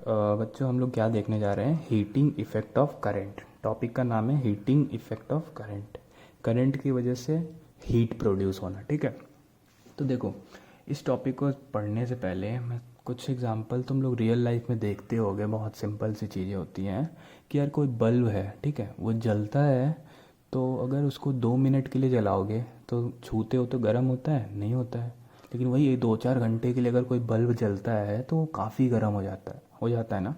बच्चों हम लोग क्या देखने जा रहे हैं, heating effect of current. Topic का नाम है heating effect of current. Current की वजह से हीट प्रोड्यूस होना, ठीक है। तो देखो, इस टॉपिक को पढ़ने से पहले मैं कुछ एग्जांपल तुम लोग रियल लाइफ में देखते होगे। बहुत सिंपल सी चीज़ें होती हैं कि यार कोई बल्ब है, ठीक है, वो जलता है, तो अगर उसको 2 मिनट के लिए जलाओगे तो छूते हो तो गर्म होता है? नहीं होता है। लेकिन वही 2-4 घंटे के लिए अगर कोई बल्ब जलता है तो वो काफ़ी गर्म हो जाता है ना।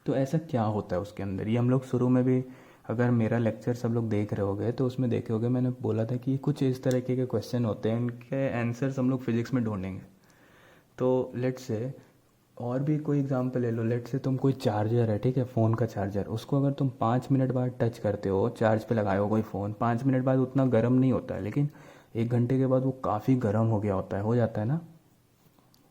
तो ऐसा क्या होता है उसके अंदर, ये हम लोग शुरू में भी, अगर मेरा लेक्चर सब लोग देख रहे होगे तो उसमें देखे होगे, मैंने बोला था कि कुछ इस तरीके के क्वेश्चन होते हैं, इनके आंसर्स हम लोग फिजिक्स में ढूंढेंगे। तो लेट से और भी कोई एग्जांपल ले लो। लेट से तुम कोई चार्जर है, ठीक है, फ़ोन का चार्जर, उसको अगर तुम 5 मिनट बाद टच करते हो, चार्ज पे लगाए हो कोई फ़ोन, 5 मिनट बाद उतना गर्म नहीं होता है, लेकिन 1 घंटे के बाद वो काफ़ी गर्म हो गया होता है, हो जाता है ना।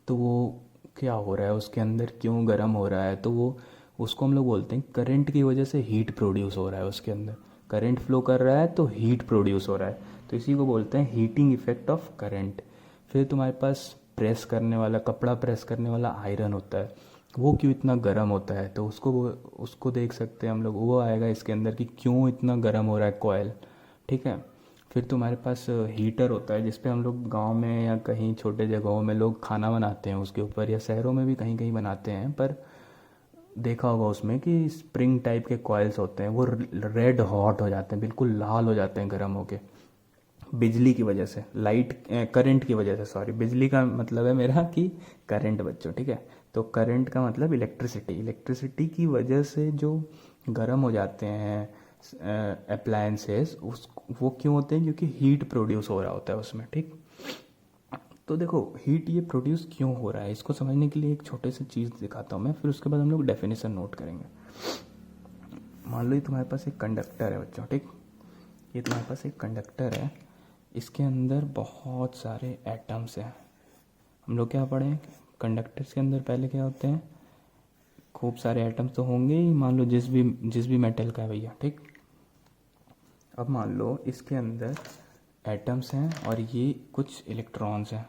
तो वो क्या हो रहा है उसके अंदर, क्यों गर्म हो रहा है? तो वो उसको हम लोग बोलते हैं करंट की वजह से हीट प्रोड्यूस हो रहा है उसके अंदर। करंट फ्लो कर रहा है तो हीट प्रोड्यूस हो रहा है, तो इसी को बोलते हैं हीटिंग इफेक्ट ऑफ करंट। फिर तुम्हारे पास प्रेस करने वाला, कपड़ा प्रेस करने वाला आयरन होता है, वो क्यों इतना गर्म होता है? तो उसको देख सकते हैं हम लोग, वो आएगा इसके अंदर कि क्यों इतना गर्म हो रहा है कॉयल, ठीक है। फिर तुम्हारे पास हीटर होता है, जिसपे हम लोग गांव में या कहीं छोटे जगहों में लोग खाना बनाते हैं उसके ऊपर, या शहरों में भी कहीं कहीं बनाते हैं। पर देखा होगा उसमें कि स्प्रिंग टाइप के कॉइल्स होते हैं, वो रेड हॉट हो जाते हैं, बिल्कुल लाल हो जाते हैं गर्म होके, बिजली की वजह से, करंट की वजह से, सॉरी, बिजली का मतलब है मेरा कि करंट बच्चों, ठीक है। तो करंट का मतलब इलेक्ट्रिसिटी, इलेक्ट्रिसिटी की वजह से जो गर्म हो जाते हैं अप्लायंसेस, उस वो क्यों होते हैं? क्योंकि हीट प्रोड्यूस हो रहा होता है उसमें, ठीक। तो देखो, हीट ये प्रोड्यूस क्यों हो रहा है, इसको समझने के लिए एक छोटे से चीज़ दिखाता हूँ मैं, फिर उसके बाद हम लोग डेफिनेशन नोट करेंगे। मान लो ये तुम्हारे पास एक कंडक्टर है बच्चों, ठीक। ये तुम्हारे पास एक कंडक्टर है, इसके अंदर बहुत सारे एटम्स हैं। हम लोग क्या पढ़े, कंडक्टर्स के अंदर पहले क्या होते हैं, खूब सारे एटम्स तो होंगे ही, मान लो जिस भी मेटल का है भैया, ठीक। अब मान लो इसके अंदर एटम्स हैं और ये कुछ इलेक्ट्रॉन्स हैं,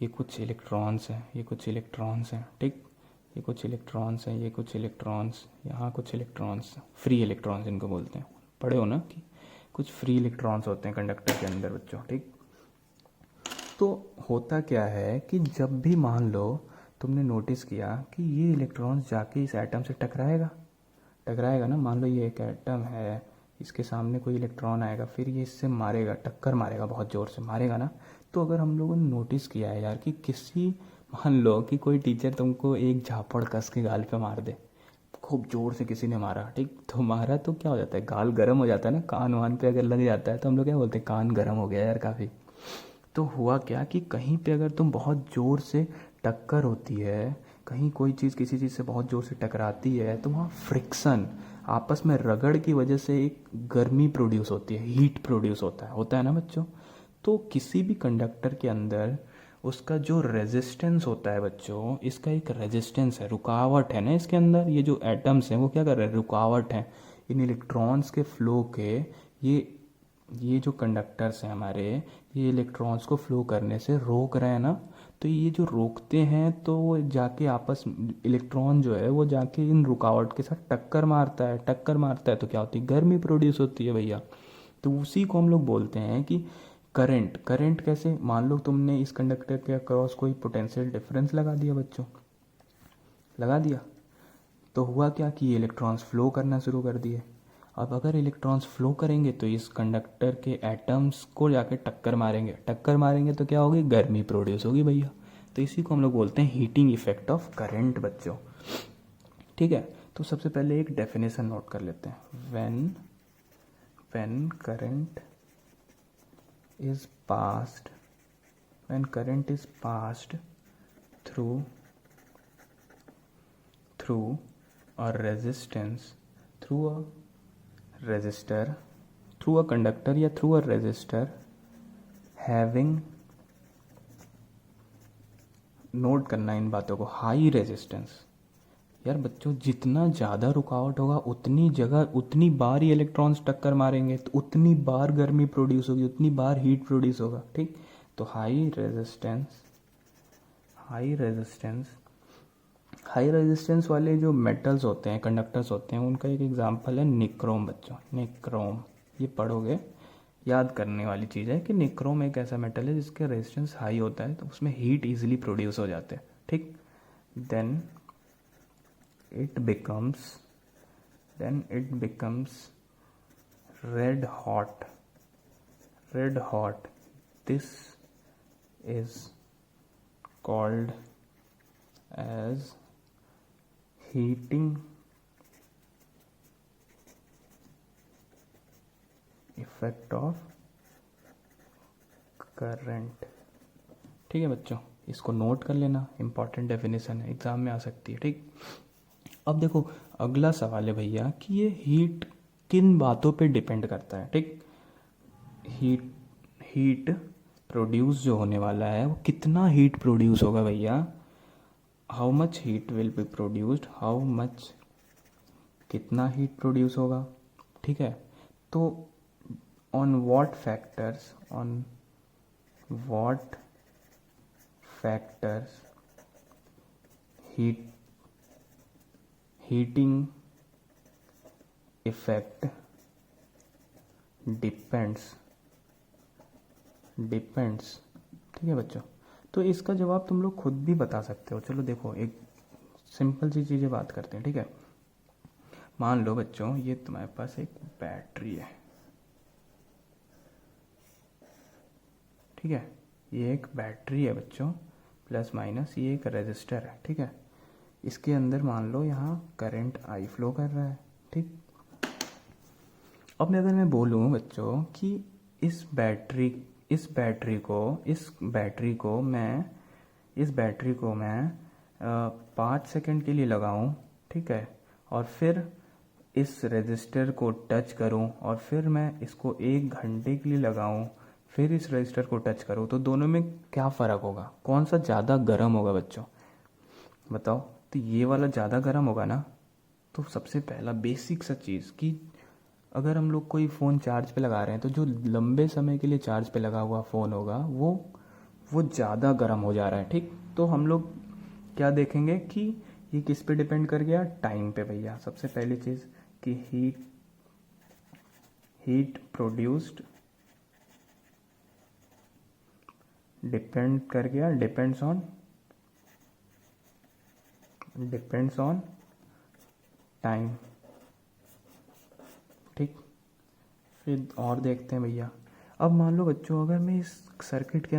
ये कुछ इलेक्ट्रॉन्स हैं, ये कुछ इलेक्ट्रॉन्स हैं, ठीक। ये कुछ इलेक्ट्रॉन्स हैं, ये कुछ इलेक्ट्रॉन्स, यहाँ कुछ इलेक्ट्रॉन्स, फ्री इलेक्ट्रॉन्स इनको बोलते हैं। पढ़े हो ना कि कुछ फ्री इलेक्ट्रॉन्स होते हैं कंडक्टर के अंदर बच्चों, ठीक। तो होता क्या है कि जब भी मान लो तुमने नोटिस किया कि ये इलेक्ट्रॉन्स जाके इस एटम से टकराएगा, टकराएगा ना। मान लो ये एक एटम है, इसके सामने कोई इलेक्ट्रॉन आएगा, फिर ये इससे मारेगा, टक्कर मारेगा, बहुत ज़ोर से मारेगा ना। तो अगर हम लोगों ने नोटिस किया है यार कि किसी, मान लो कि कोई टीचर तुमको एक झापड़ कस के गाल पे मार दे, खूब जोर से किसी ने मारा, ठीक, तो मारा तो क्या हो जाता है, गाल गर्म हो जाता है ना। कान वान पे अगर लग जाता है तो हम लोग क्या बोलते हैं, कान गर्म हो गया यार काफ़ी। तो हुआ क्या कि कहीं पे अगर तुम बहुत ज़ोर से टक्कर होती है, कहीं कोई चीज़ किसी चीज़ से बहुत ज़ोर से टकराती है, तो वहाँ फ्रिक्शन, आपस में रगड़ की वजह से एक गर्मी प्रोड्यूस होती है, हीट प्रोड्यूस होता है ना बच्चों। तो किसी भी कंडक्टर के अंदर उसका जो रेजिस्टेंस होता है बच्चों, इसका एक रेजिस्टेंस है, रुकावट है ना इसके अंदर। ये जो एटम्स हैं वो क्या कर रहे हैं, रुकावट है इन इलेक्ट्रॉन्स के फ्लो के। ये जो कंडक्टर्स हैं हमारे, ये इलेक्ट्रॉन्स को फ्लो करने से रोक रहे हैं ना। तो ये जो रोकते हैं तो वो जाके आपस, इलेक्ट्रॉन जो है वो जाके इन रुकावट के साथ टक्कर मारता है, टक्कर मारता है तो क्या होती है, गर्मी प्रोड्यूस होती है भैया। तो उसी को हम लोग बोलते हैं कि करंट। करंट कैसे, मान लो तुमने इस कंडक्टर के अक्रॉस कोई पोटेंशियल डिफरेंस लगा दिया बच्चों, लगा दिया, तो हुआ क्या कि ये इलेक्ट्रॉन्स फ्लो करना शुरू कर दिए। अब अगर इलेक्ट्रॉन्स फ्लो करेंगे तो इस कंडक्टर के एटम्स को जाके टक्कर मारेंगे, टक्कर मारेंगे तो क्या होगी, गर्मी प्रोड्यूस होगी भैया। तो इसी को हम लोग बोलते हैं हीटिंग इफेक्ट ऑफ करंट बच्चों, ठीक है। तो सबसे पहले एक डेफिनेशन नोट कर लेते हैं। When current is passed, when current is passed through a resistance, through a resistor, through a conductor या through a resistor having, note करना इन बातों को, हाई रेजिस्टेंस। यार बच्चों, जितना ज़्यादा रुकावट होगा उतनी जगह, उतनी बार ही इलेक्ट्रॉन्स टक्कर मारेंगे, तो उतनी बार गर्मी प्रोड्यूस होगी, उतनी बार हीट प्रोड्यूस होगा, ठीक। तो हाई रेजिस्टेंस हाई रेजिस्टेंस वाले जो मेटल्स होते हैं, कंडक्टर्स होते हैं, उनका एक एग्जांपल है निक्रोम बच्चों, निक्रोम। ये पढ़ोगे, याद करने वाली चीज़ है कि निक्रोम एक ऐसा मेटल है जिसके रेजिस्टेंस हाई होता है, तो उसमें हीट इजीली प्रोड्यूस हो जाते हैं, ठीक। Then it becomes red hot. This is called as heating effect of current. ठीक है बच्चों, इसको नोट कर लेना, इंपॉर्टेंट डेफिनेशन है, एग्जाम में आ सकती है, ठीक। अब देखो अगला सवाल है भैया कि ये हीट किन बातों पे डिपेंड करता है, ठीक। हीट प्रोड्यूस जो होने वाला है वो कितना हीट प्रोड्यूस होगा भैया, how much heat will be produced, कितना हीट प्रोड्यूस होगा, ठीक है। तो on what factors heating effect depends, ठीक है बच्चों। तो इसका जवाब तुम लोग खुद भी बता सकते हो। चलो देखो, एक सिंपल सी चीज़ें बात करते हैं, ठीक है। मान लो बच्चों ये तुम्हारे पास एक बैटरी है, ठीक है। ये एक बैटरी है बच्चों, प्लस माइनस ये एक रेजिस्टर है, ठीक है। इसके अंदर मान लो यहाँ करंट आई फ्लो कर रहा है, ठीक। अब अगर मैं बोलूँ बच्चों कि इस बैटरी को मैं 5 सेकंड के लिए लगाऊं, ठीक है, और फिर इस रेजिस्टर को टच करूं, और फिर मैं इसको 1 घंटे के लिए लगाऊं, फिर इस रेजिस्टर को टच करूं, तो दोनों में क्या फ़र्क होगा, कौन सा ज़्यादा गर्म होगा बच्चों, बताओ। तो ये वाला ज़्यादा गर्म होगा ना। तो सबसे पहला बेसिक सा चीज़ कि अगर हम लोग कोई फ़ोन चार्ज पे लगा रहे हैं तो जो लंबे समय के लिए चार्ज पे लगा हुआ फ़ोन होगा वो ज़्यादा गर्म हो जा रहा है, ठीक। तो हम लोग क्या देखेंगे कि ये किस पे डिपेंड कर गया, टाइम पे भैया। सबसे पहली चीज़ कि हीट प्रोड्यूस्ड डिपेंड कर गया, डिपेंड्स ऑन टाइम, ठीक। फिर और देखते हैं भैया। अब मान लो बच्चों अगर मैं इस सर्किट के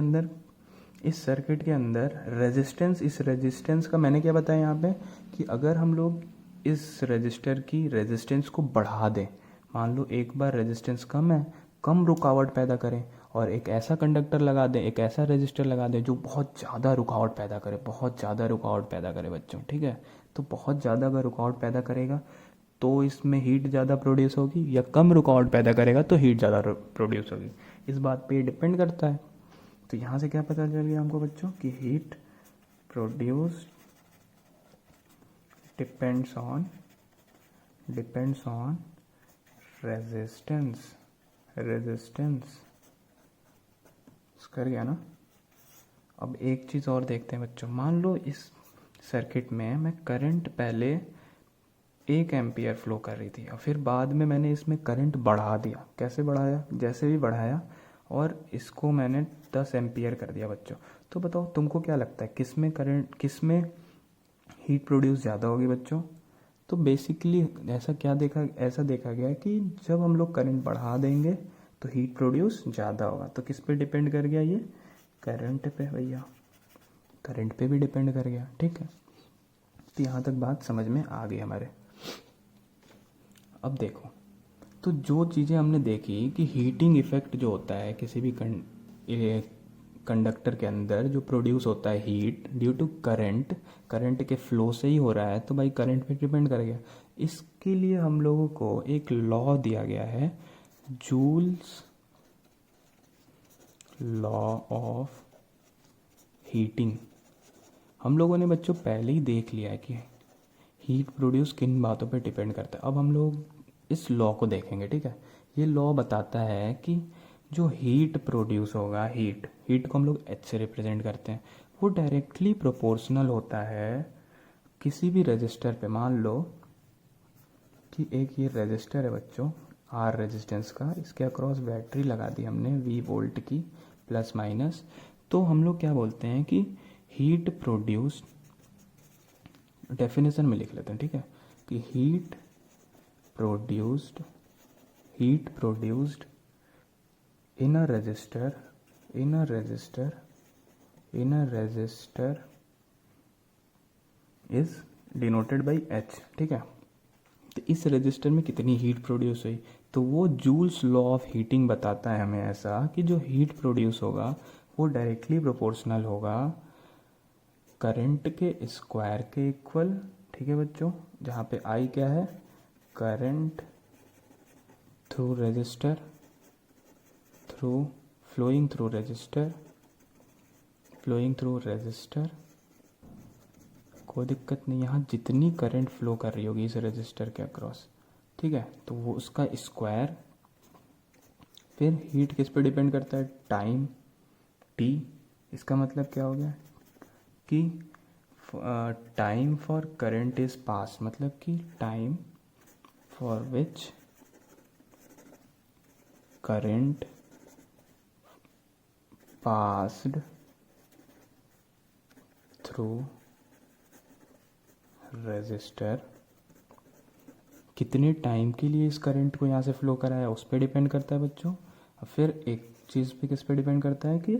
अंदर रेजिस्टेंस का मैंने क्या बताया यहाँ पे कि अगर हम लोग इस रेजिस्टर की रेजिस्टेंस को बढ़ा दें, मान लो एक बार रेजिस्टेंस कम है, कम रुकावट पैदा करें, और एक ऐसा कंडक्टर लगा दें, एक ऐसा रेजिस्टर लगा दें जो बहुत ज़्यादा रुकावट पैदा करे बच्चों, ठीक है। तो बहुत ज़्यादा अगर रुकावट पैदा करेगा तो इसमें हीट ज़्यादा प्रोड्यूस होगी, या कम रुकावट पैदा करेगा तो हीट ज़्यादा प्रोड्यूस होगी। इस बात पे डिपेंड करता है। तो यहाँ से क्या पता चल गया हमको बच्चों कि heat produce depends on resistance कर गया ना। अब एक चीज़ और देखते हैं बच्चों। मान लो इस सर्किट में मैं करंट पहले 1 एम्पियर फ्लो कर रही थी, और फिर बाद में मैंने इसमें करंट बढ़ा दिया। कैसे बढ़ाया, जैसे भी बढ़ाया, और इसको मैंने 10 एम्पियर कर दिया बच्चों। तो बताओ तुमको क्या लगता है किसमें हीट प्रोड्यूस ज़्यादा होगी बच्चों। तो बेसिकली ऐसा देखा गया कि जब हम लोग करंट बढ़ा देंगे तो हीट प्रोड्यूस ज़्यादा होगा। तो किस पे डिपेंड कर गया, ये करंट पे भैया, करंट पे भी डिपेंड कर गया, ठीक है। तो यहाँ तक बात समझ में आ गई हमारे। अब देखो, तो जो चीज़ें हमने देखी कि हीटिंग इफेक्ट जो होता है किसी भी कंडक्टर के अंदर जो प्रोड्यूस होता है हीट ड्यू टू करंट के फ्लो से ही हो रहा है, तो भाई करंट पे डिपेंड कर गया। इसके लिए हम लोगों को एक लॉ दिया गया है, जूल्स लॉ ऑफ हीटिंग। हम लोगों ने बच्चों पहले ही देख लिया है कि हीट प्रोड्यूस किन बातों पे डिपेंड करता है। अब हम लोग इस लॉ को देखेंगे, ठीक है। ये लॉ बताता है कि जो हीट प्रोड्यूस होगा, हीट को हम लोग एच से रिप्रेजेंट करते हैं, वो डायरेक्टली प्रोपोर्शनल होता है किसी भी रजिस्टर पे मान लो कि एक ये रजिस्टर है बच्चों, आर रेजिस्टेंस का, इसके अक्रॉस बैटरी लगा दी हमने वी वोल्ट की प्लस माइनस, तो हम लोग क्या बोलते हैं कि हीट प्रोड्यूस्ड, डेफिनेशन में लिख लेते हैं, ठीक है, कि heat produced in a resistor is denoted by H, ठीक है। तो इस रजिस्टर में कितनी हीट प्रोड्यूस हुई, तो वो जूल्स लॉ ऑफ हीटिंग बताता है हमें ऐसा कि जो हीट प्रोड्यूस होगा वो डायरेक्टली प्रोपोर्शनल होगा करंट के स्क्वायर के इक्वल, ठीक है बच्चों, जहाँ पे आई क्या है, current through register, flowing through resistor, कोई दिक्कत नहीं, यहाँ जितनी करंट फ्लो कर रही होगी इस रजिस्टर के अक्रॉस, ठीक है, तो वो उसका स्क्वायर, फिर हीट किस पे डिपेंड करता है, टाइम टी, इसका मतलब क्या हो गया कि time for current is pass, मतलब कि time for which current passed through resistor, कितने टाइम के लिए इस करंट को यहाँ से फ्लो कराया उस पर डिपेंड करता है बच्चों। अब फिर एक चीज़ पे किस पे डिपेंड करता है कि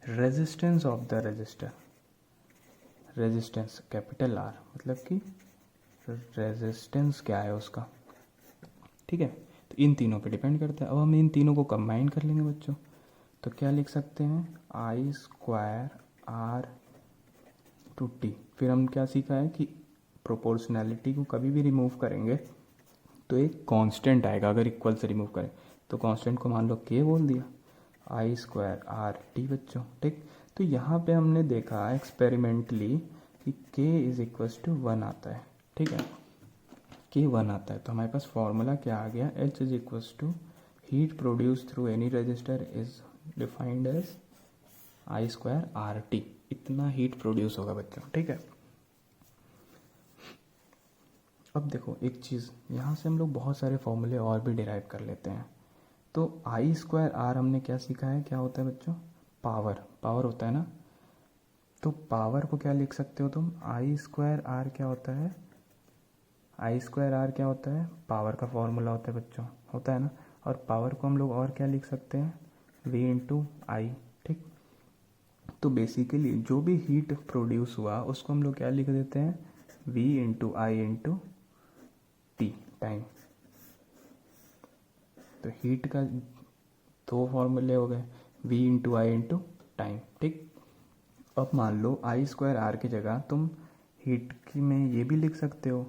resistance of the register, resistance capital R, मतलब कि रेजिस्टेंस क्या है उसका, ठीक है, तो इन तीनों पे डिपेंड करता है। अब हम इन तीनों को कंबाइन कर लेंगे बच्चों, तो क्या लिख सकते हैं, आई स्क्वायर आर टू टी। फिर हम क्या सीखा है कि प्रोपोर्शनैलिटी को कभी भी रिमूव करेंगे तो एक कांस्टेंट आएगा, अगर इक्वल से रिमूव करें तो कांस्टेंट को मान लो के बोल दिया, आई स्क्वायर आर टी बच्चों, ठीक। तो यहाँ पे हमने देखा एक्सपेरिमेंटली कि के इज इक्वल टू 1 आता है, ठीक है, के 1 आता है, तो हमारे पास फॉर्मूला क्या आ गया, H is equal to heat produce through any resistor is defined as I square R T, इतना हीट प्रोड्यूस होगा बच्चों, ठीक है। अब देखो एक चीज़, यहाँ से हम लोग बहुत सारे फॉर्मूले और भी डिराइव कर लेते हैं। तो आई स्क्वायर आर हमने क्या सीखा है, क्या होता है बच्चों, पावर होता है ना, तो पावर को क्या लिख सकते हो तुम, आई स्क्वायर आर क्या होता है, आई स्क्वायर आर क्या होता है, पावर का फॉर्मूला होता है बच्चों, होता है ना। और पावर को हम लोग और क्या लिख सकते हैं, V इंटू आई, ठीक। तो बेसिकली जो भी हीट प्रोड्यूस हुआ उसको हम लोग क्या लिख देते हैं, V into I into T, time. तो हीट का दो फॉर्मूले हो गए, V into I into time, ठीक। अब मान लो आई स्क्वायर आर की जगह तुम हीट की में ये भी लिख सकते हो,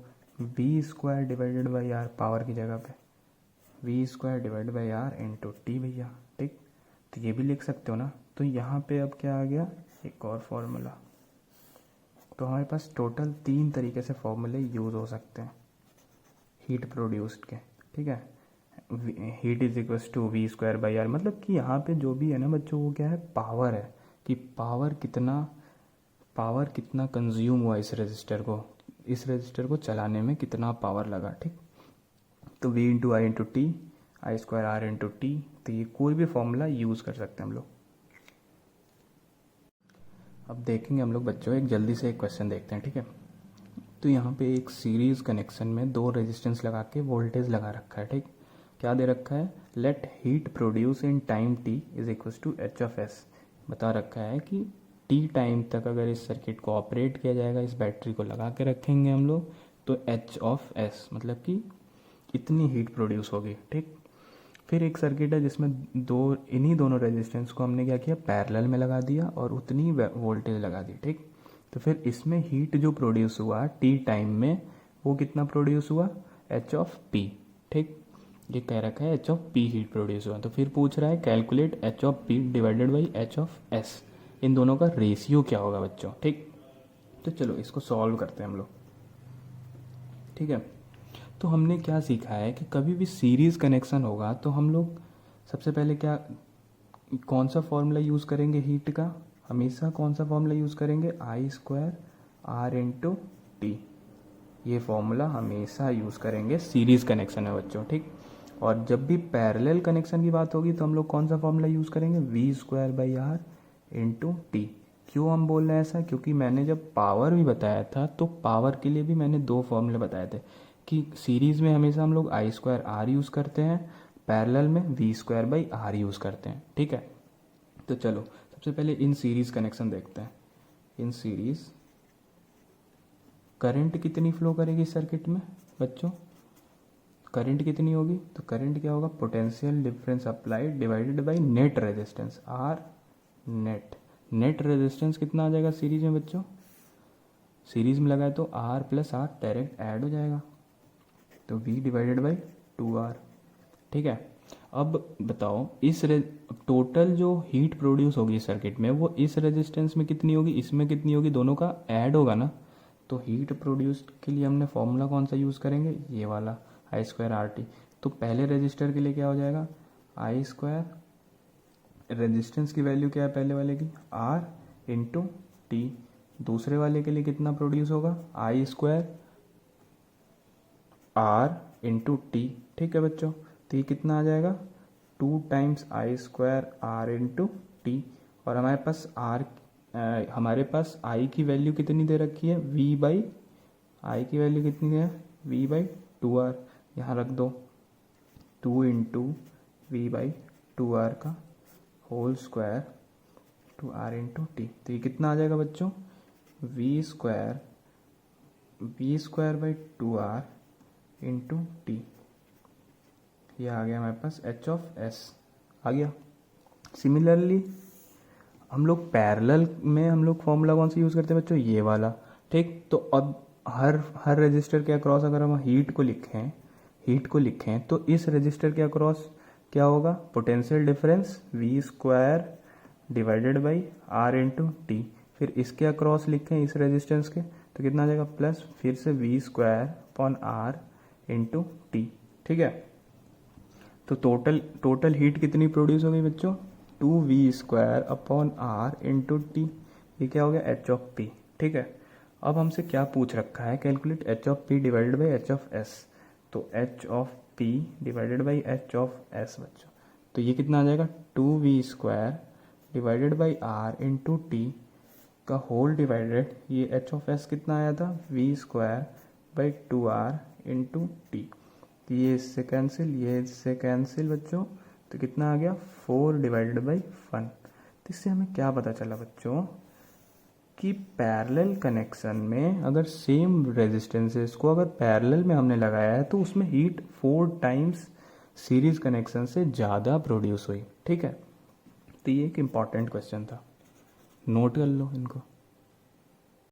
V square divided by R, power की जगह पे V square divide by R into T भैया, ठीक। तो ये भी लिख सकते हो ना। तो यहाँ पे अब क्या आ गया, एक और फॉर्मूला, तो हमारे पास टोटल 3 तरीके से फॉर्मूले यूज़ हो सकते हैं हीट प्रोड्यूस्ड के, ठीक है। Heat is equal to V square by R, मतलब कि यहाँ पे जो भी है ना बच्चों वो क्या है, पावर है, कि पावर कितना कंज्यूम हुआ इस रजिस्टर को चलाने में कितना पावर लगा, ठीक। तो V into I into T, I square R into T, तो ये कोई भी फॉर्मूला यूज़ कर सकते हैं हम लोग। अब देखेंगे हम लोग बच्चों, एक जल्दी से एक क्वेश्चन देखते हैं, ठीक है। तो यहाँ पे एक सीरीज कनेक्शन में 2 रेजिस्टेंस लगा के वोल्टेज लगा रखा है, ठीक। क्या दे रखा है, let heat produce in time T is equal to H of S, बता रखा है कि टी टाइम तक अगर इस सर्किट को ऑपरेट किया जाएगा, इस बैटरी को लगा के रखेंगे हम लोग, तो एच ऑफ एस मतलब कि इतनी हीट प्रोड्यूस होगी, ठीक। फिर एक सर्किट है जिसमें इन्हीं दोनों रेजिस्टेंस को हमने क्या किया, पैरेलल में लगा दिया और उतनी वोल्टेज लगा दी, ठीक। तो फिर इसमें हीट जो प्रोड्यूस हुआ टी टाइम में वो कितना प्रोड्यूस हुआ, एच ऑफ पी, ठीक। ये कह रखा है H of P heat produce हुआ, तो फिर पूछ रहा है calculate H of P divided by H of S, इन दोनों का रेशियो क्या होगा बच्चों, ठीक। तो चलो इसको सॉल्व करते हैं हम लोग, ठीक है। तो हमने क्या सीखा है कि कभी भी सीरीज़ कनेक्शन होगा तो हम लोग सबसे पहले कौन सा फॉर्मूला यूज़ करेंगे हीट का, हमेशा कौन सा फॉर्मूला यूज़ करेंगे, आई स्क्वायर आर इंटू टी। ये फॉर्मूला हमेशा यूज़ करेंगे, सीरीज़ कनेक्शन है बच्चों, ठीक। और जब भी पैरेलल कनेक्शन की बात होगी तो हम लोग कौन सा फॉर्मूला यूज़ करेंगे, v²/r इंटू टी। क्यों हम बोल रहे हैं ऐसा, क्योंकि मैंने जब पावर भी बताया था तो पावर के लिए भी मैंने दो फॉर्मूले बताए थे कि सीरीज़ में हमेशा हम लोग I²R यूज़ करते हैं, पैरेलल में v²/r यूज़ करते हैं, ठीक है। तो चलो सबसे पहले इन सीरीज़ कनेक्शन देखते हैं। इन सीरीज़ करंट कितनी फ्लो करेगी सर्किट में बच्चों, करंट कितनी होगी, तो करंट क्या होगा, potential difference applied divided by net resistance R net. Net resistance कितना आ जाएगा सीरीज में बच्चों, सीरीज में लगाए तो R plus R direct add हो जाएगा, तो वी डिवाइडेड बाई 2R, ठीक है। अब बताओ इस टोटल जो हीट प्रोड्यूस होगी सर्किट में वो इस रेजिस्टेंस में कितनी होगी, इसमें कितनी होगी, दोनों का ऐड होगा ना। तो हीट प्रोड्यूस के लिए हमने फॉर्मूला कौन सा यूज़ करेंगे, ये वाला I²RT। तो पहले रजिस्टर के लिए क्या हो जाएगा, I², रेजिस्टेंस की वैल्यू क्या है पहले वाले की, R इंटू टी। दूसरे वाले के लिए कितना प्रोड्यूस होगा, I² R इंटू टी, ठीक है बच्चों। तो ये कितना आ जाएगा, 2 times I² R into T. और हमारे पास I की वैल्यू कितनी दे रखी है, I की वैल्यू कितनी है, V/2R। यहाँ रख दो 2 इंटू V/2R का whole square two R into T. तो ये कितना आ जाएगा बच्चों, V²/2R इंटू टी। ये आ गया हमारे पास H(S) आ गया। सिमिलरली हम लोग पैरेलल में हम लोग फॉर्मूला कौन सा यूज़ करते हैं बच्चों, ये वाला, ठीक। तो अब हर रजिस्टर के अक्रॉस अगर हम हीट को लिखें तो इस रजिस्टर के अक्रॉस क्या होगा, potential difference V² divided by R into T. फिर इसके अक्रॉस लिखें इस रेजिस्टेंस के तो कितना आ जाएगा, प्लस फिर से V²/R इंटू टी, ठीक है। तो टोटल हीट कितनी प्रोड्यूस हो गई बच्चों, 2V²/R इंटू टी। ये क्या हो गया, H(P), ठीक है। अब हमसे क्या पूछ रखा है, calculate H(P) divided by H(S). तो H(P) डिवाइडेड बाई H(S) बच्चों, तो ये कितना आ जाएगा, 2V² divided by R into T का होल डिवाइडेड, ये H(S) कितना आया था, V²/2R इंटू टी। ये इससे कैंसिल बच्चों, तो कितना आ गया, 4 डिवाइडेड बाई 1। तो इससे हमें क्या पता चला बच्चों कि पैरेलल कनेक्शन में अगर सेम रेजिस्टेंसेस को अगर पैरेलल में हमने लगाया है तो उसमें हीट 4 टाइम्स सीरीज कनेक्शन से ज़्यादा प्रोड्यूस हुई, ठीक है। तो ये एक इम्पॉर्टेंट क्वेश्चन था, नोट कर लो इनको।